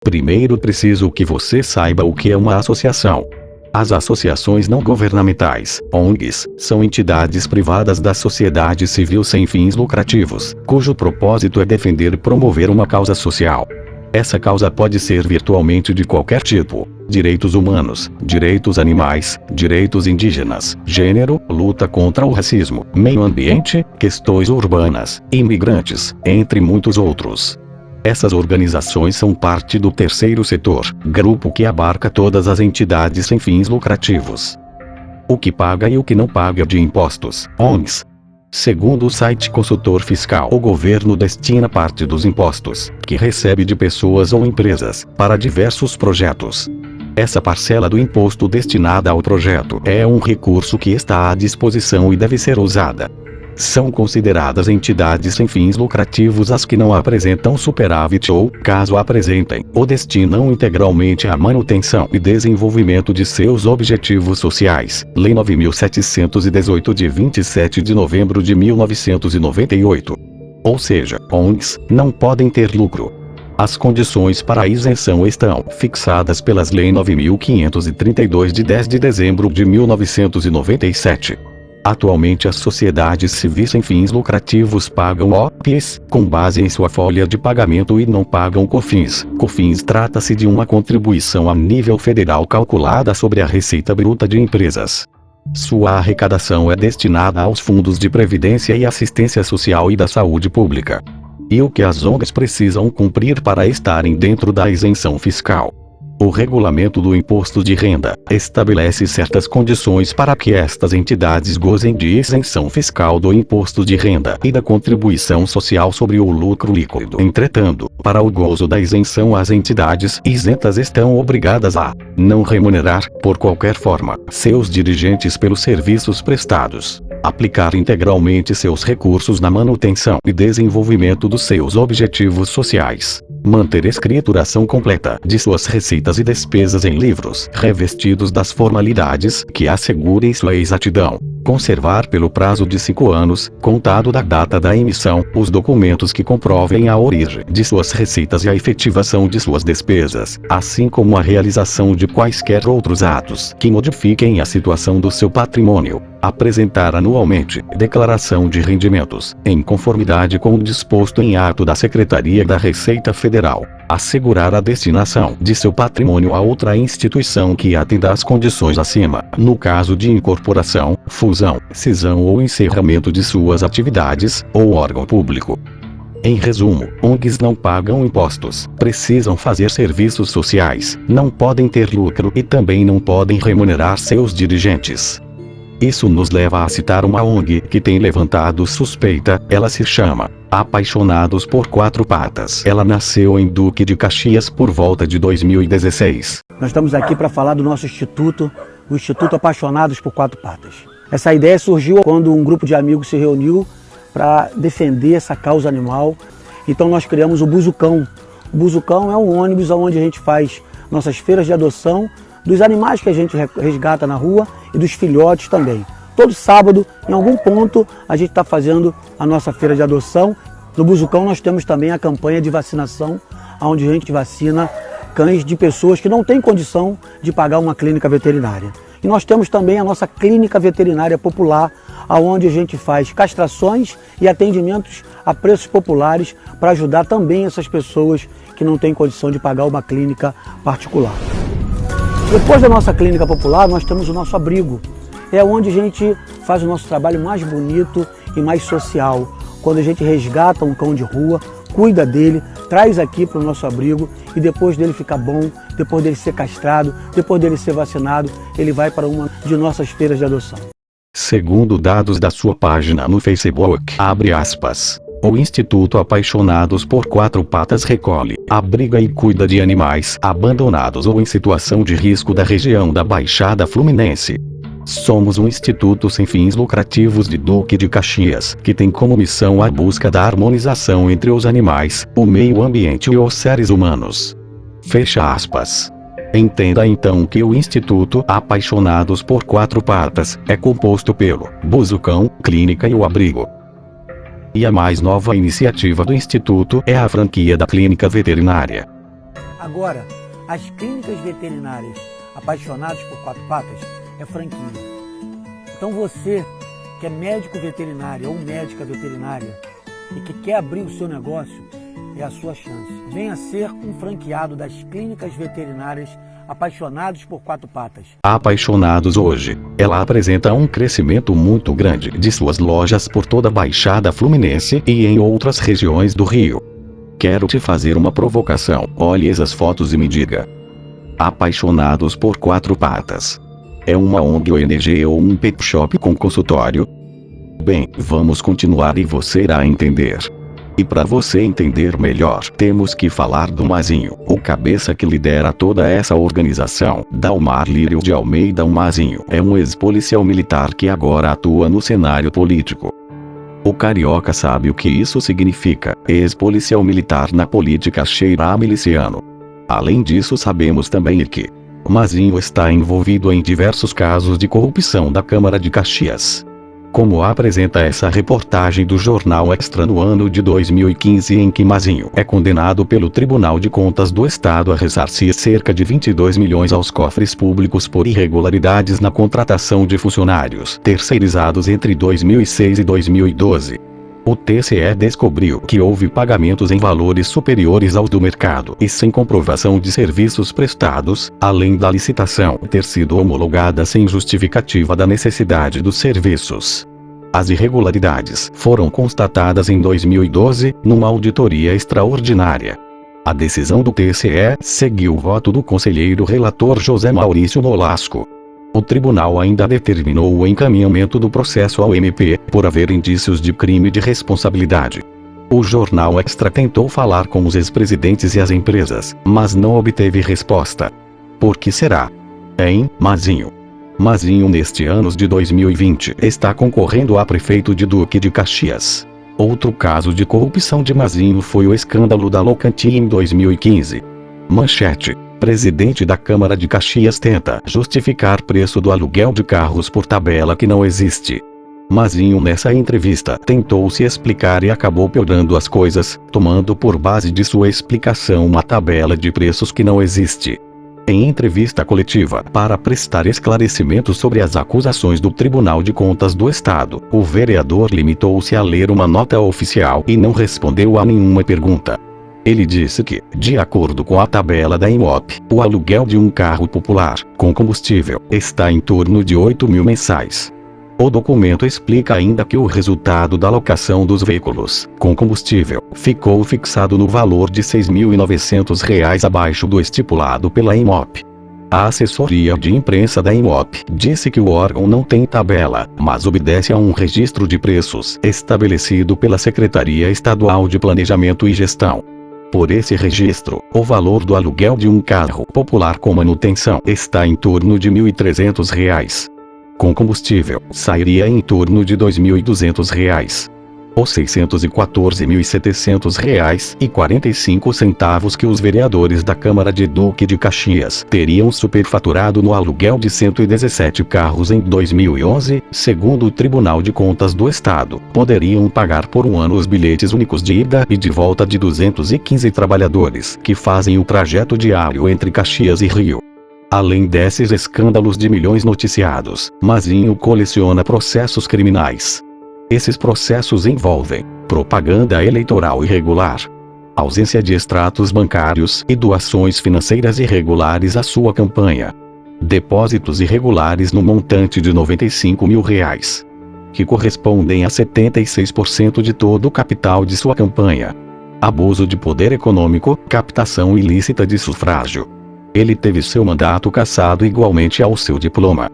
Primeiro preciso que você saiba o que é uma associação. As associações não governamentais, ONGs, são entidades privadas da sociedade civil sem fins lucrativos, cujo propósito é defender e promover uma causa social. Essa causa pode ser virtualmente de qualquer tipo: direitos humanos, direitos animais, direitos indígenas, gênero, luta contra o racismo, meio ambiente, questões urbanas, imigrantes, entre muitos outros. Essas organizações são parte do terceiro setor, grupo que abarca todas as entidades sem fins lucrativos. O que paga e o que não paga de impostos, ONGs. Segundo o site Consultor Fiscal, o governo destina parte dos impostos, que recebe de pessoas ou empresas, para diversos projetos. Essa parcela do imposto destinada ao projeto é um recurso que está à disposição e deve ser usada. São consideradas entidades sem fins lucrativos as que não apresentam superávit ou, caso apresentem, o destinam integralmente à manutenção e desenvolvimento de seus objetivos sociais. Lei 9.718 de 27 de novembro de 1998. Ou seja, ONGs não podem ter lucro. As condições para a isenção estão fixadas pelas Lei 9.532 de 10 de dezembro de 1997. Atualmente as sociedades civis sem fins lucrativos pagam PIS, com base em sua folha de pagamento e não pagam COFINS. COFINS trata-se de uma contribuição a nível federal calculada sobre a receita bruta de empresas. Sua arrecadação é destinada aos fundos de previdência e assistência social e da saúde pública. E o que as ONGs precisam cumprir para estarem dentro da isenção fiscal? O Regulamento do Imposto de Renda estabelece certas condições para que estas entidades gozem de isenção fiscal do imposto de renda e da contribuição social sobre o lucro líquido. Entretanto, para o gozo da isenção, as entidades isentas estão obrigadas a não remunerar, por qualquer forma, seus dirigentes pelos serviços prestados, aplicar integralmente seus recursos na manutenção e desenvolvimento dos seus objetivos sociais, manter escrituração completa de suas receitas e despesas em livros revestidos das formalidades que assegurem sua exatidão, conservar pelo prazo de 5 anos, contado da data da emissão, os documentos que comprovem a origem de suas receitas e a efetivação de suas despesas, assim como a realização de quaisquer outros atos que modifiquem a situação do seu patrimônio, apresentar anualmente declaração de rendimentos, em conformidade com o disposto em ato da Secretaria da Receita Federal, assegurar a destinação de seu patrimônio a outra instituição que atenda às condições acima, no caso de incorporação, fusão, cisão ou encerramento de suas atividades, ou órgão público. Em resumo, ONGs não pagam impostos, precisam fazer serviços sociais, não podem ter lucro e também não podem remunerar seus dirigentes. Isso nos leva a citar uma ONG que tem levantado suspeita. Ela se chama Apaixonados por Quatro Patas. Ela nasceu em Duque de Caxias por volta de 2016. Nós estamos aqui para falar do nosso instituto, o Instituto Apaixonados por Quatro Patas. Essa ideia surgiu quando um grupo de amigos se reuniu para defender essa causa animal. Então nós criamos o Buzucão. O Buzucão é um ônibus onde a gente faz nossas feiras de adoção dos animais que a gente resgata na rua e dos filhotes também. Todo sábado, em algum ponto, a gente está fazendo a nossa feira de adoção. No Buzucão nós temos também a campanha de vacinação, onde a gente vacina cães de pessoas que não têm condição de pagar uma clínica veterinária. E nós temos também a nossa clínica veterinária popular, onde a gente faz castrações e atendimentos a preços populares para ajudar também essas pessoas que não têm condição de pagar uma clínica particular. Depois da nossa clínica popular, nós temos o nosso abrigo. É onde a gente faz o nosso trabalho mais bonito e mais social. Quando a gente resgata um cão de rua, cuida dele, traz aqui para o nosso abrigo e depois dele ficar bom, depois dele ser castrado, depois dele ser vacinado, ele vai para uma de nossas feiras de adoção. Segundo dados da sua página no Facebook, abre aspas, o Instituto Apaixonados por Quatro Patas recolhe, abriga e cuida de animais abandonados ou em situação de risco da região da Baixada Fluminense. Somos um instituto sem fins lucrativos de Duque de Caxias, que tem como missão a busca da harmonização entre os animais, o meio ambiente e os seres humanos. Fecha aspas. Entenda então que o Instituto Apaixonados por Quatro Patas é composto pelo Buzucão, Clínica e o Abrigo. E a mais nova iniciativa do Instituto é a franquia da Clínica Veterinária. Agora, as clínicas veterinárias apaixonadas por quatro patas é franquia. Então você que é médico veterinário ou médica veterinária e que quer abrir o seu negócio, é a sua chance. Venha ser um franqueado das clínicas veterinárias apaixonados por quatro patas. Apaixonados hoje, ela apresenta um crescimento muito grande de suas lojas por toda a Baixada Fluminense e em outras regiões do Rio. Quero te fazer uma provocação. Olhe essas fotos e me diga. Apaixonados por quatro patas. É uma ONG ONG ou um pet shop com consultório? Bem, vamos continuar e você irá entender. E para você entender melhor, temos que falar do Mazinho, o cabeça que lidera toda essa organização. Dalmar Lírio de Almeida. O Mazinho é um ex-policial militar que agora atua no cenário político. O carioca sabe o que isso significa. Ex-policial militar na política cheira a miliciano. Além disso, sabemos também que Mazinho está envolvido em diversos casos de corrupção da Câmara de Caxias. Como apresenta essa reportagem do Jornal Extra no ano de 2015, em que Mazinho é condenado pelo Tribunal de Contas do Estado a ressarcir cerca de 22 milhões aos cofres públicos por irregularidades na contratação de funcionários terceirizados entre 2006 e 2012. O TCE descobriu que houve pagamentos em valores superiores aos do mercado e sem comprovação de serviços prestados, além da licitação ter sido homologada sem justificativa da necessidade dos serviços. As irregularidades foram constatadas em 2012, numa auditoria extraordinária. A decisão do TCE seguiu o voto do conselheiro relator José Maurício Nolasco. O tribunal ainda determinou o encaminhamento do processo ao MP, por haver indícios de crime de responsabilidade. O Jornal Extra tentou falar com os ex-presidentes e as empresas, mas não obteve resposta. Por que será? Hein, Mazinho? Mazinho, neste ano de 2020, está concorrendo a prefeito de Duque de Caxias. Outro caso de corrupção de Mazinho foi o escândalo da Locantia em 2015. Manchete. Presidente da Câmara de Caxias tenta justificar preço do aluguel de carros por tabela que não existe. Mazinho, nessa entrevista, tentou se explicar e acabou piorando as coisas, tomando por base de sua explicação uma tabela de preços que não existe. Em entrevista coletiva, para prestar esclarecimentos sobre as acusações do Tribunal de Contas do Estado, o vereador limitou-se a ler uma nota oficial e não respondeu a nenhuma pergunta. Ele disse que, de acordo com a tabela da IMOP, o aluguel de um carro popular, com combustível, está em torno de 8 mil mensais. O documento explica ainda que o resultado da locação dos veículos, com combustível, ficou fixado no valor de R$ 6.900 abaixo do estipulado pela IMOP. A assessoria de imprensa da IMOP disse que o órgão não tem tabela, mas obedece a um registro de preços estabelecido pela Secretaria Estadual de Planejamento e Gestão. Por esse registro, o valor do aluguel de um carro popular com manutenção está em torno de R$ 1.300. Com combustível, sairia em torno de R$ 2.200. Os R$ 614.700,45 que os vereadores da Câmara de Duque de Caxias teriam superfaturado no aluguel de 117 carros em 2011, segundo o Tribunal de Contas do Estado, poderiam pagar por um ano os bilhetes únicos de ida e de volta de 215 trabalhadores que fazem o trajeto diário entre Caxias e Rio. Além desses escândalos de milhões noticiados, Mazinho coleciona processos criminais. Esses processos envolvem propaganda eleitoral irregular, ausência de extratos bancários e doações financeiras irregulares à sua campanha, depósitos irregulares no montante de R$ 95 mil, que correspondem a 76% de todo o capital de sua campanha, abuso de poder econômico, captação ilícita de sufrágio. Ele teve seu mandato cassado igualmente ao seu diploma.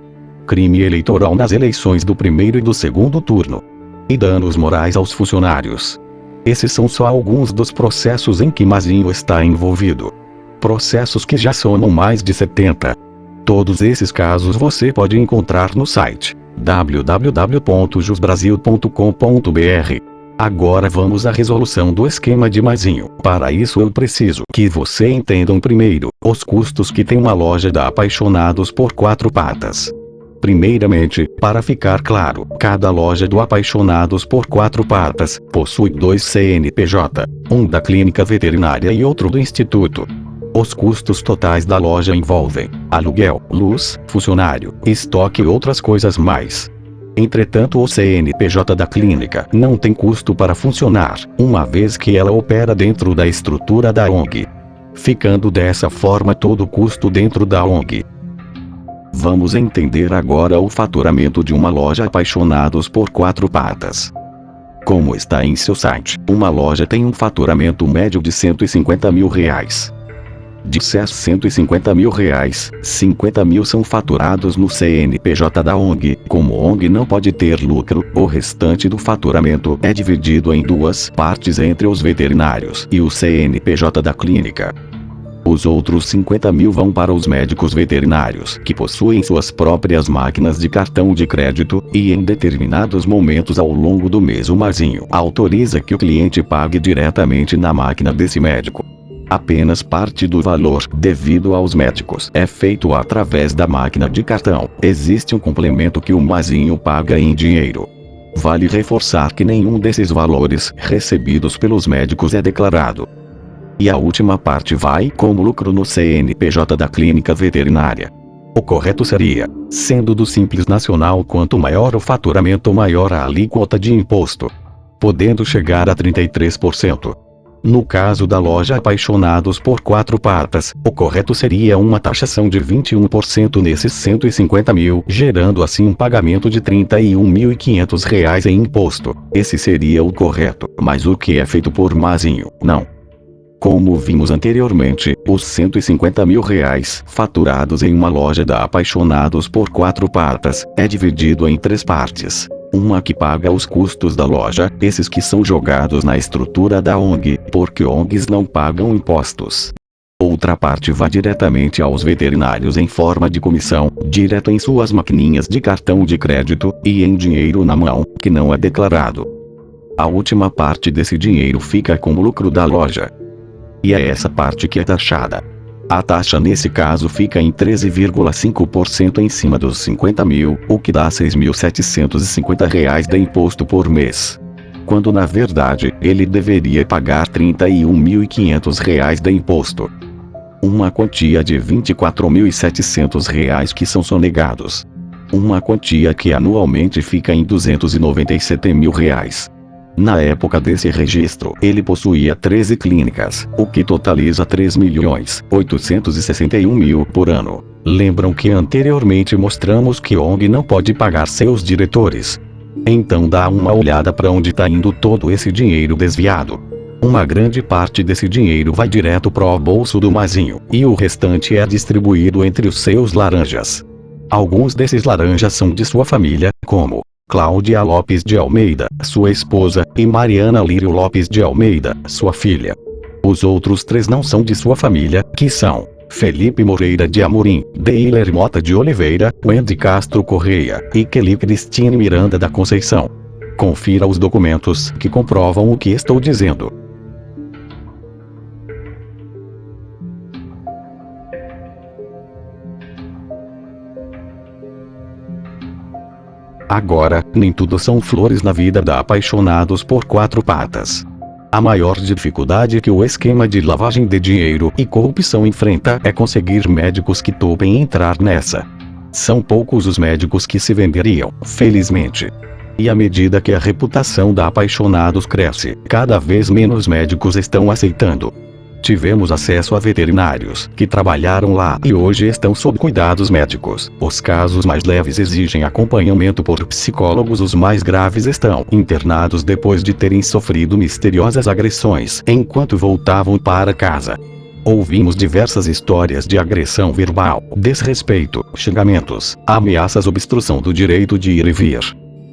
Crime eleitoral nas eleições do primeiro e do segundo turno. E danos morais aos funcionários. Esses são só alguns dos processos em que Mazinho está envolvido. Processos que já somam mais de 70. Todos esses casos você pode encontrar no site www.jusbrasil.com.br. Agora vamos à resolução do esquema de Mazinho. Para isso eu preciso que você entendam primeiro os custos que tem uma loja da Apaixonados por Quatro Patas. Primeiramente, para ficar claro, cada loja do Apaixonados por Quatro Patas possui 2 CNPJ, um da clínica veterinária e outro do instituto. Os custos totais da loja envolvem aluguel, luz, funcionário, estoque e outras coisas mais. Entretanto, o CNPJ da clínica não tem custo para funcionar, uma vez que ela opera dentro da estrutura da ONG, ficando dessa forma todo o custo dentro da ONG. Vamos entender agora o faturamento de uma loja Apaixonados por Quatro Patas. Como está em seu site, uma loja tem um faturamento médio de R$150 mil. De R$150 mil, 50 mil são faturados no CNPJ da ONG. Como a ONG não pode ter lucro, o restante do faturamento é dividido em duas partes entre os veterinários e o CNPJ da clínica. Os outros 50 mil vão para os médicos veterinários, que possuem suas próprias máquinas de cartão de crédito, e em determinados momentos ao longo do mês o Mazinho autoriza que o cliente pague diretamente na máquina desse médico. Apenas parte do valor devido aos médicos é feito através da máquina de cartão. Existe um complemento que o Mazinho paga em dinheiro. Vale reforçar que nenhum desses valores recebidos pelos médicos é declarado. E a última parte vai como lucro no CNPJ da clínica veterinária. O correto seria, sendo do Simples Nacional, quanto maior o faturamento, maior a alíquota de imposto, podendo chegar a 33%. No caso da loja Apaixonados por Quatro Patas, o correto seria uma taxação de 21% nesses 150 mil, gerando assim um pagamento de R$31.500 em imposto. Esse seria o correto, mas o que é feito por Mazinho? Não. Como vimos anteriormente, os R$150 mil faturados em uma loja da Apaixonados por Quatro Patas é dividido em três partes. Uma que paga os custos da loja, esses que são jogados na estrutura da ONG, porque ONGs não pagam impostos. Outra parte vai diretamente aos veterinários em forma de comissão, direto em suas maquininhas de cartão de crédito, e em dinheiro na mão, que não é declarado. A última parte desse dinheiro fica como lucro da loja. E é essa parte que é taxada. A taxa nesse caso fica em 13,5% em cima dos 50 mil, o que dá R$6.750 de imposto por mês. Quando na verdade, ele deveria pagar R$31.500 de imposto. Uma quantia de R$24.700 que são sonegados. Uma quantia que anualmente fica em R$297 mil. Na época desse registro, ele possuía 13 clínicas, o que totaliza R$3.861.000 por ano. Lembram que anteriormente mostramos que ONG não pode pagar seus diretores? Então dá uma olhada para onde está indo todo esse dinheiro desviado. Uma grande parte desse dinheiro vai direto pro bolso do Mazinho, e o restante é distribuído entre os seus laranjas. Alguns desses laranjas são de sua família, como Cláudia Lopes de Almeida, sua esposa, e Mariana Lírio Lopes de Almeida, sua filha. Os outros três não são de sua família, que são Felipe Moreira de Amorim, Deiler Mota de Oliveira, Wendy Castro Correia e Kelly Cristine Miranda da Conceição. Confira os documentos que comprovam o que estou dizendo. Agora, nem tudo são flores na vida da Apaixonados por Quatro Patas. A maior dificuldade que o esquema de lavagem de dinheiro e corrupção enfrenta é conseguir médicos que topem entrar nessa. São poucos os médicos que se venderiam, felizmente. E à medida que a reputação da Apaixonados cresce, cada vez menos médicos estão aceitando. Tivemos acesso a veterinários que trabalharam lá e hoje estão sob cuidados médicos. Os casos mais leves exigem acompanhamento por psicólogos, os mais graves estão internados depois de terem sofrido misteriosas agressões enquanto voltavam para casa. Ouvimos diversas histórias de agressão verbal, desrespeito, xingamentos, ameaças, obstrução do direito de ir e vir.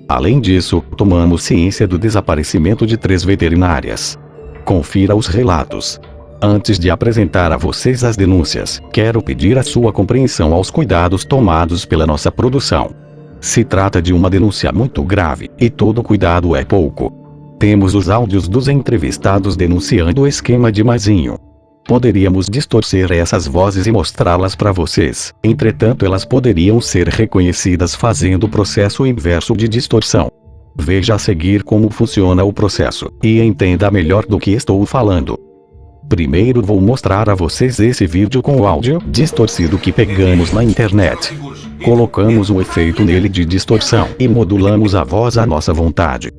Além disso, tomamos ciência do desaparecimento de 3 veterinárias. Confira os relatos. Antes de apresentar a vocês as denúncias, quero pedir a sua compreensão aos cuidados tomados pela nossa produção. Se trata de uma denúncia muito grave, e todo cuidado é pouco. Temos os áudios dos entrevistados denunciando o esquema de Mazinho. Poderíamos distorcer essas vozes e mostrá-las para vocês, entretanto elas poderiam ser reconhecidas fazendo o processo inverso de distorção. Veja a seguir como funciona o processo, e entenda melhor do que estou falando. Primeiro vou mostrar a vocês esse vídeo com o áudio distorcido que pegamos na internet. Colocamos o efeito nele de distorção e modulamos a voz à nossa vontade.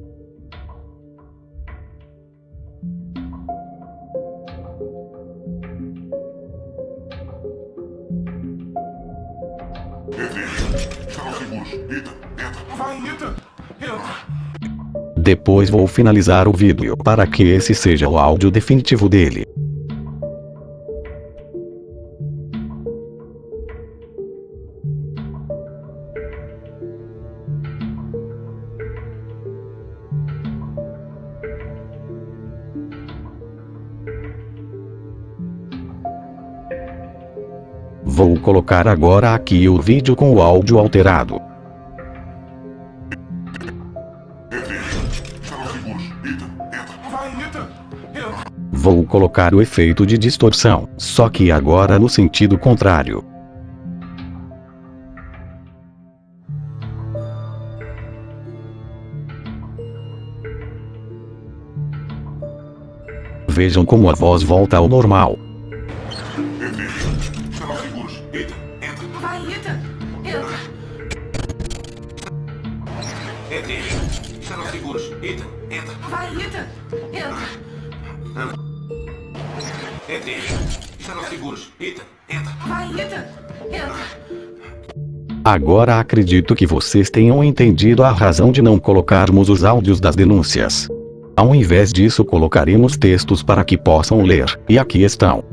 Depois vou finalizar o vídeo para que esse seja o áudio definitivo dele. Vou colocar agora aqui o vídeo com o áudio alterado. Vou colocar o efeito de distorção, só que agora no sentido contrário. Vejam como a voz volta ao normal. Agora acredito que vocês tenham entendido a razão de não colocarmos os áudios das denúncias. Ao invés disso, colocaremos textos para que possam ler, e aqui estão.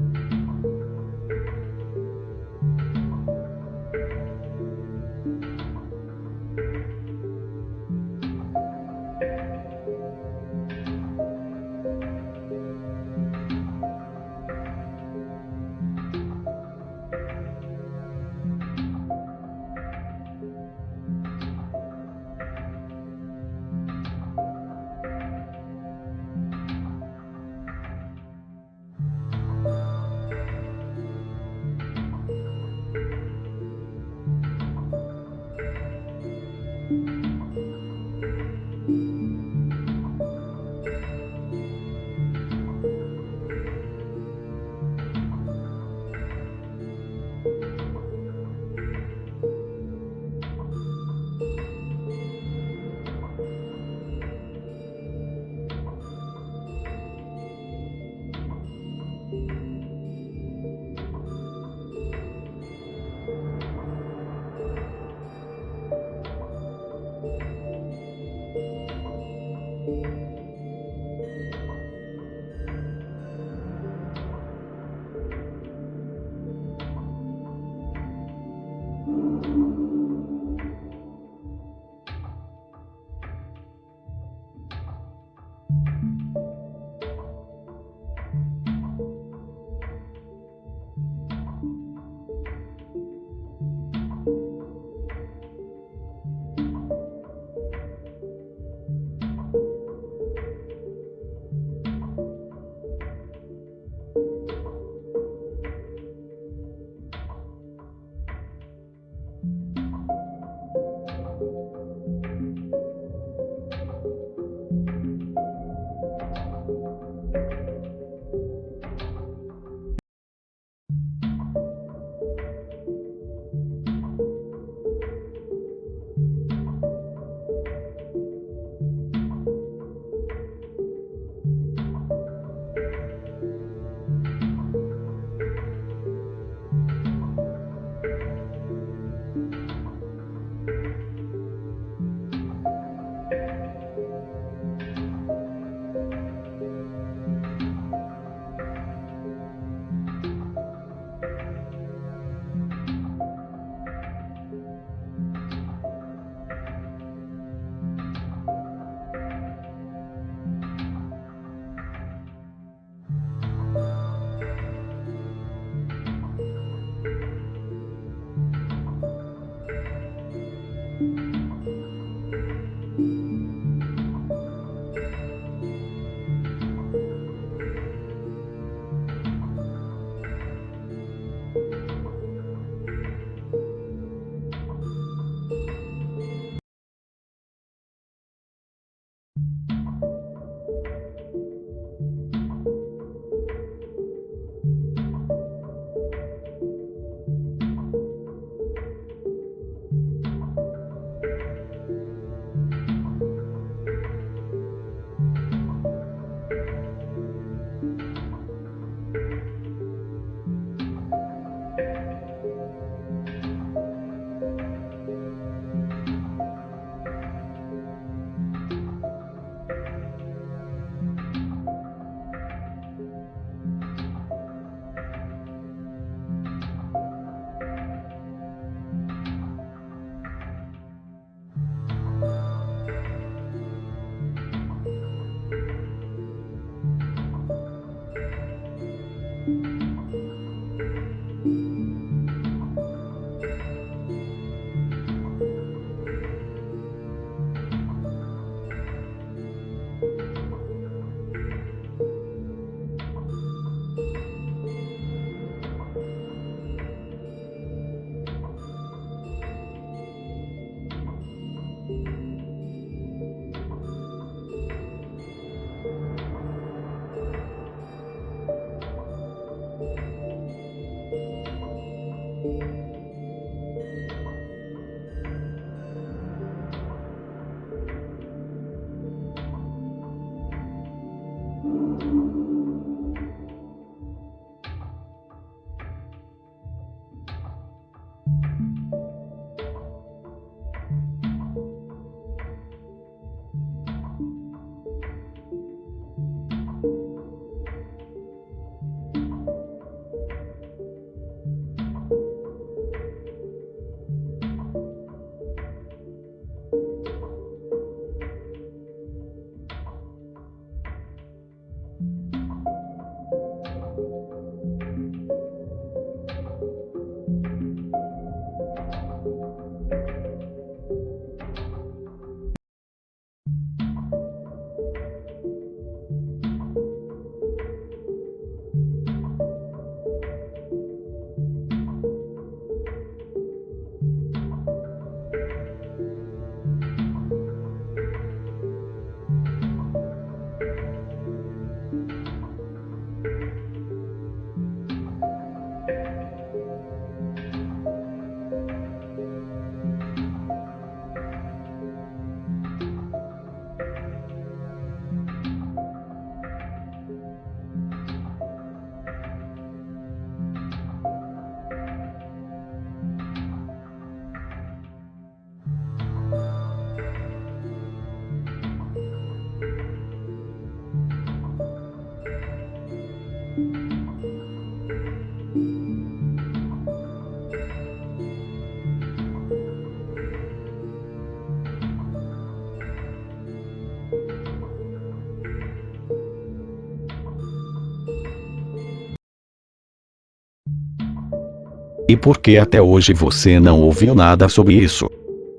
E por que até hoje você não ouviu nada sobre isso?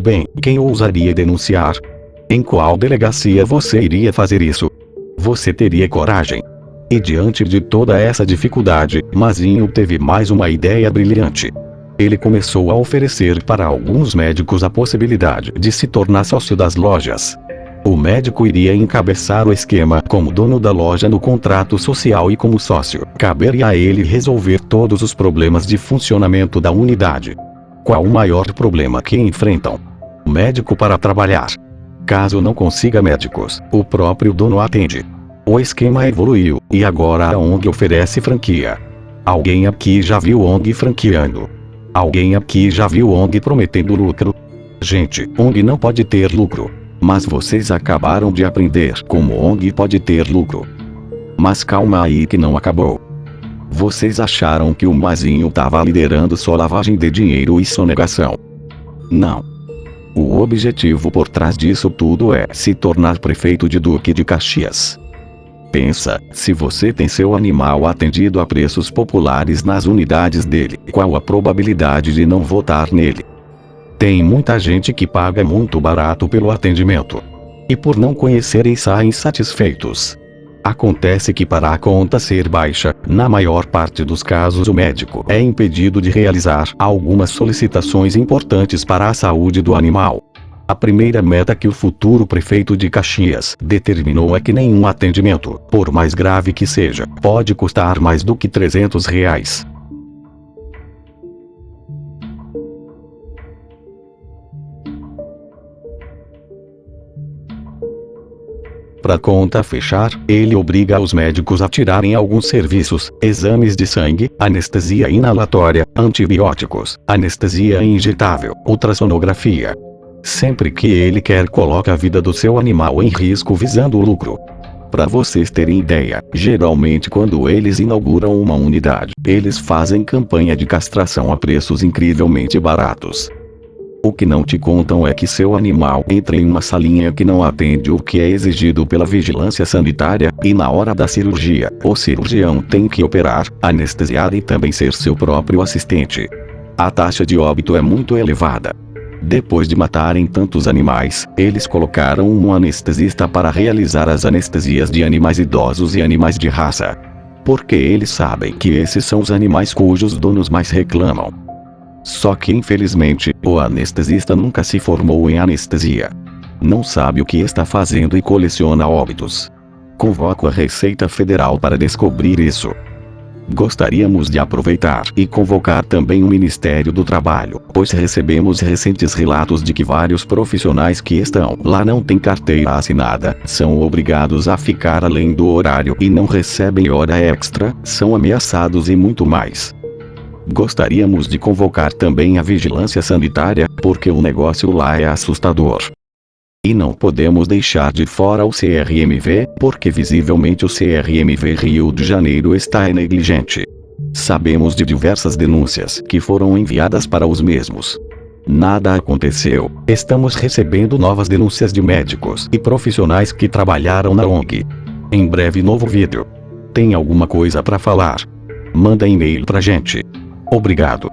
Bem, quem ousaria denunciar? Em qual delegacia você iria fazer isso? Você teria coragem? E diante de toda essa dificuldade, Mazinho teve mais uma ideia brilhante. Ele começou a oferecer para alguns médicos a possibilidade de se tornar sócio das lojas. O médico iria encabeçar o esquema como dono da loja no contrato social e como sócio. Caberia a ele resolver todos os problemas de funcionamento da unidade. Qual o maior problema que enfrentam? O médico para trabalhar. Caso não consiga médicos, o próprio dono atende. O esquema evoluiu, e agora a ONG oferece franquia. Alguém aqui já viu ONG franqueando? Alguém aqui já viu ONG prometendo lucro? Gente, ONG não pode ter lucro. Mas vocês acabaram de aprender como ONG pode ter lucro. Mas calma aí que não acabou. Vocês acharam que o Mazinho estava liderando só lavagem de dinheiro e sonegação? Não. O objetivo por trás disso tudo é se tornar prefeito de Duque de Caxias. Pensa, se você tem seu animal atendido a preços populares nas unidades dele, qual a probabilidade de não votar nele? Tem muita gente que paga muito barato pelo atendimento. E por não conhecerem saem insatisfeitos. Acontece que para a conta ser baixa, na maior parte dos casos o médico é impedido de realizar algumas solicitações importantes para a saúde do animal. A primeira meta que o futuro prefeito de Caxias determinou é que nenhum atendimento, por mais grave que seja, pode custar mais do que R$300. Para a conta fechar, ele obriga os médicos a tirarem alguns serviços, exames de sangue, anestesia inalatória, antibióticos, anestesia injetável, ultrassonografia. Sempre que ele quer coloca a vida do seu animal em risco visando o lucro. Para vocês terem ideia, geralmente quando eles inauguram uma unidade, eles fazem campanha de castração a preços incrivelmente baratos. O que não te contam é que seu animal entra em uma salinha que não atende o que é exigido pela vigilância sanitária, e na hora da cirurgia, o cirurgião tem que operar, anestesiar e também ser seu próprio assistente. A taxa de óbito é muito elevada. Depois de matarem tantos animais, eles colocaram um anestesista para realizar as anestesias de animais idosos e animais de raça. Porque eles sabem que esses são os animais cujos donos mais reclamam. Só que infelizmente, o anestesista nunca se formou em anestesia. Não sabe o que está fazendo e coleciona óbitos. Convoco a Receita Federal para descobrir isso. Gostaríamos de aproveitar e convocar também o Ministério do Trabalho, pois recebemos recentes relatos de que vários profissionais que estão lá não têm carteira assinada, são obrigados a ficar além do horário e não recebem hora extra, são ameaçados e muito mais. Gostaríamos de convocar também a vigilância sanitária, porque o negócio lá é assustador. E não podemos deixar de fora o CRMV, porque visivelmente o CRMV Rio de Janeiro está negligente. Sabemos de diversas denúncias que foram enviadas para os mesmos. Nada aconteceu. Estamos recebendo novas denúncias de médicos e profissionais que trabalharam na ONG. Em breve novo vídeo. Tem alguma coisa para falar? Manda e-mail pra gente. Obrigado.